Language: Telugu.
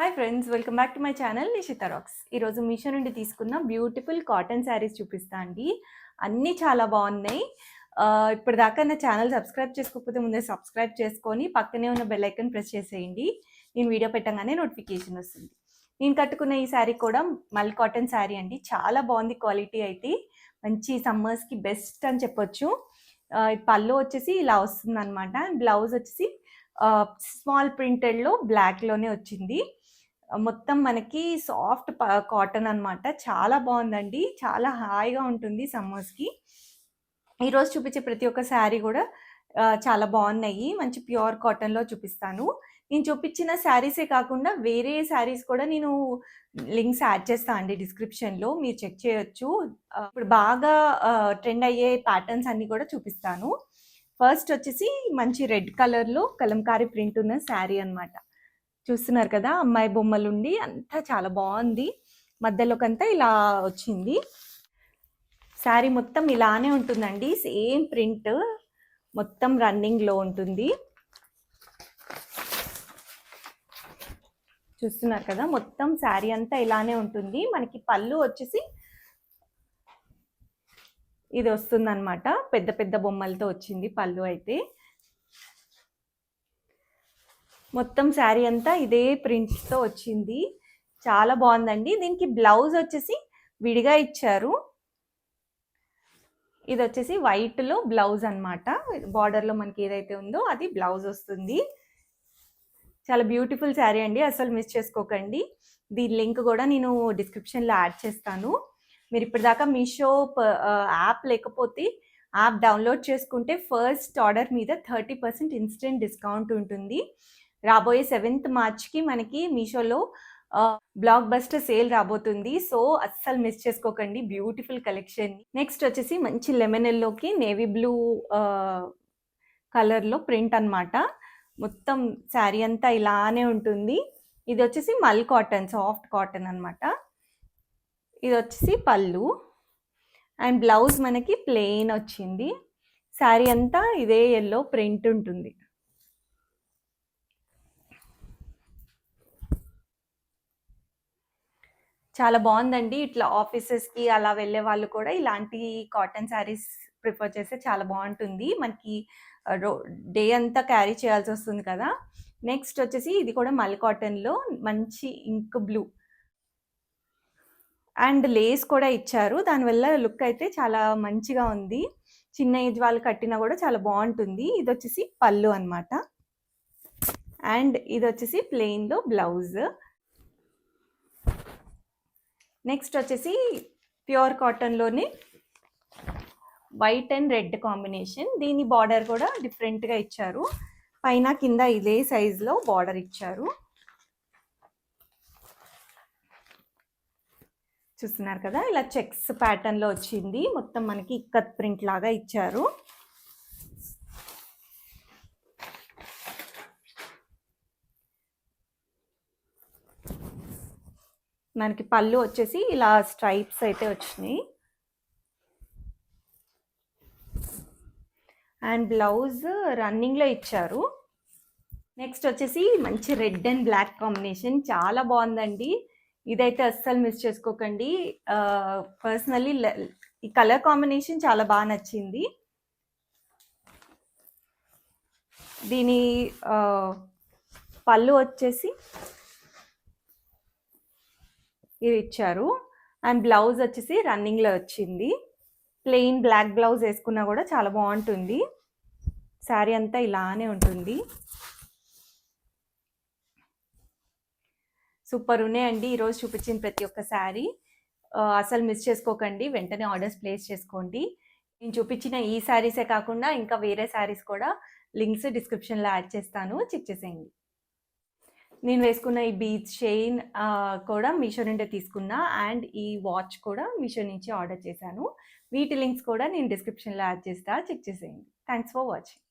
Hi friends, welcome back to my channel Nishita rocks. ఈరోజు మీషో నుండి తీసుకున్న బ్యూటిఫుల్ కాటన్ శారీస్ చూపిస్తా అండి. అన్నీ చాలా బాగున్నాయి. ఇప్పటిదాకా నా ఛానల్ సబ్స్క్రైబ్ చేసుకోకపోతే ముందే సబ్స్క్రైబ్ చేసుకొని పక్కనే ఉన్న బెల్ ఐకన్ ప్రెస్ చేసేయండి. నేను వీడియో పెట్టగానే నోటిఫికేషన్ వస్తుంది. నేను కట్టుకున్న ఈ శారీ కూడా మల్ కాటన్ శారీ అండి. చాలా బాగుంది క్వాలిటీ అయితే. మంచి సమ్మర్స్కి బెస్ట్ అని చెప్పొచ్చు. పళ్ళు వచ్చేసి ఇలా వస్తుంది అనమాట. బ్లౌజ్ వచ్చేసి స్మాల్ ప్రింటెడ్లో బ్లాక్లోనే వచ్చింది. మొత్తం మనకి సాఫ్ట్ కాటన్ అనమాట. చాలా బాగుందండి. చాలా హాయిగా ఉంటుంది సమ్మర్స్కి. ఈరోజు చూపించే ప్రతి ఒక్క శారీ కూడా చాలా బాగున్నాయి. మంచి ప్యూర్ కాటన్లో చూపిస్తాను. నేను చూపించిన శారీసే కాకుండా వేరే శారీస్ కూడా నేను లింక్స్ యాడ్ చేస్తాను అండి డిస్క్రిప్షన్లో, మీరు చెక్ చేయొచ్చు. ఇప్పుడు బాగా ట్రెండ్ అయ్యే ప్యాటర్న్స్ అన్నీ కూడా చూపిస్తాను. ఫస్ట్ వచ్చేసి మంచి రెడ్ కలర్లో కలంకారీ ప్రింట్ ఉన్న శారీ అనమాట. చూస్తున్నారు కదా, అమ్మాయి బొమ్మలుండి అంతా చాలా బాగుంది. మధ్యలోకంతా ఇలా వచ్చింది. శారీ మొత్తం ఇలానే ఉంటుందండి. సేమ్ ప్రింట్ మొత్తం రన్నింగ్లో ఉంటుంది. చూస్తున్నారు కదా, మొత్తం శారీ అంతా ఇలానే ఉంటుంది. మనకి పళ్ళు వచ్చేసి ఇది వస్తుందన్నమాట. పెద్ద పెద్ద బొమ్మలతో వచ్చింది పళ్ళు అయితే. మొత్తం శారీ అంతా ఇదే ప్రింట్తో వచ్చింది. చాలా బాగుందండి. దీనికి బ్లౌజ్ వచ్చేసి విడిగా ఇచ్చారు. ఇది వచ్చేసి వైట్లో బ్లౌజ్ అనమాట. బార్డర్లో మనకి ఏదైతే ఉందో అది బ్లౌజ్ వస్తుంది. చాలా బ్యూటిఫుల్ శారీ అండి, అసలు మిస్ చేసుకోకండి. దీని లింక్ కూడా నేను డిస్క్రిప్షన్లో యాడ్ చేస్తాను. మీరు ఇప్పటిదాకా మీషో యాప్ లేకపోతే యాప్ డౌన్లోడ్ చేసుకుంటే ఫస్ట్ ఆర్డర్ మీద 30% ఇన్స్టెంట్ డిస్కౌంట్ ఉంటుంది. రాబోయే 7th మార్చ్కి మనకి మీషోలో బ్లాక్ బస్టర్ సేల్ రాబోతుంది. సో అస్సలు మిస్ చేసుకోకండి బ్యూటిఫుల్ కలెక్షన్. నెక్స్ట్ వచ్చేసి మంచి లెమన్ ఎల్లోకి నేవీ బ్లూ కలర్లో ప్రింట్ అనమాట. మొత్తం శారీ అంతా ఇలానే ఉంటుంది. ఇది వచ్చేసి మల్ కాటన్, సాఫ్ట్ కాటన్ అనమాట. ఇది వచ్చేసి పళ్ళు అండ్ బ్లౌజ్ మనకి ప్లెయిన్ వచ్చింది. శారీ అంతా ఇదే ఎల్లో ప్రింట్ ఉంటుంది. చాలా బాగుందండి. ఇట్లా ఆఫీసెస్కి అలా వెళ్ళే వాళ్ళు కూడా ఇలాంటి కాటన్ శారీస్ ప్రిఫర్ చేస్తే చాలా బాగుంటుంది. మనకి డే అంతా క్యారీ చేయాల్సి వస్తుంది కదా. నెక్స్ట్ వచ్చేసి ఇది కూడా మల్ కాటన్లో మంచి ఇంక్ బ్లూ అండ్ లేస్ కూడా ఇచ్చారు. దానివల్ల లుక్ అయితే చాలా మంచిగా ఉంది. చిన్న ఏజ్ వాళ్ళు కట్టినా కూడా చాలా బాగుంటుంది. ఇది వచ్చేసి పళ్ళు అనమాట. అండ్ ఇది వచ్చేసి ప్లెయిన్లో బ్లౌజ్. నెక్స్ట్ వచ్చేసి ప్యూర్ కాటన్లోనే వైట్ అండ్ రెడ్ కాంబినేషన్. దీని బార్డర్ కూడా డిఫరెంట్గా ఇచ్చారు. పైన కింద ఇదే సైజులో బార్డర్ ఇచ్చారు. చూస్తున్నారు కదా, ఇలా చెక్స్ ప్యాటర్న్లో వచ్చింది. మొత్తం మనకి ఇక్కత్ ప్రింట్ లాగా ఇచ్చారు. మనకి పళ్ళు వచ్చేసి ఇలా స్ట్రైప్స్ అయితే వచ్చినాయి. అండ్ బ్లౌజ్ రన్నింగ్లో ఇచ్చారు. నెక్స్ట్ వచ్చేసి మంచి రెడ్ అండ్ బ్లాక్ కాంబినేషన్, చాలా బాగుందండి. ఇదైతే అస్సలు మిస్ చేసుకోకండి. పర్సనల్లీ ఈ కలర్ కాంబినేషన్ చాలా బాగా నచ్చింది. దీని పళ్ళు వచ్చేసి ఇది ఇచ్చారు. అండ్ బ్లౌజ్ వచ్చేసి రన్నింగ్లో వచ్చింది. ప్లెయిన్ బ్లాక్ బ్లౌజ్ వేసుకున్నా కూడా చాలా బాగుంటుంది. శారీ అంతా ఇలానే ఉంటుంది. సూపర్ ఉన్నాయండి ఈరోజు చూపించిన ప్రతి ఒక్క శారీ. అసలు మిస్ చేసుకోకండి, వెంటనే ఆర్డర్స్ ప్లేస్ చేసుకోండి. నేను చూపించిన ఈ శారీసే కాకుండా ఇంకా వేరే శారీస్ కూడా లింక్స్ డిస్క్రిప్షన్లో యాడ్ చేస్తాను, చెక్ చేసేయండి. నేను వేసుకున్న ఈ బీచ్ చైన్ కూడా మీషో నుండి తీసుకున్నా. అండ్ ఈ వాచ్ కూడా మీషో నుంచి ఆర్డర్ చేశాను. వీటి లింక్స్ కూడా నేను డిస్క్రిప్షన్లో యాడ్ చేస్తా, చెక్ చేసేయండి. Thanks for watching.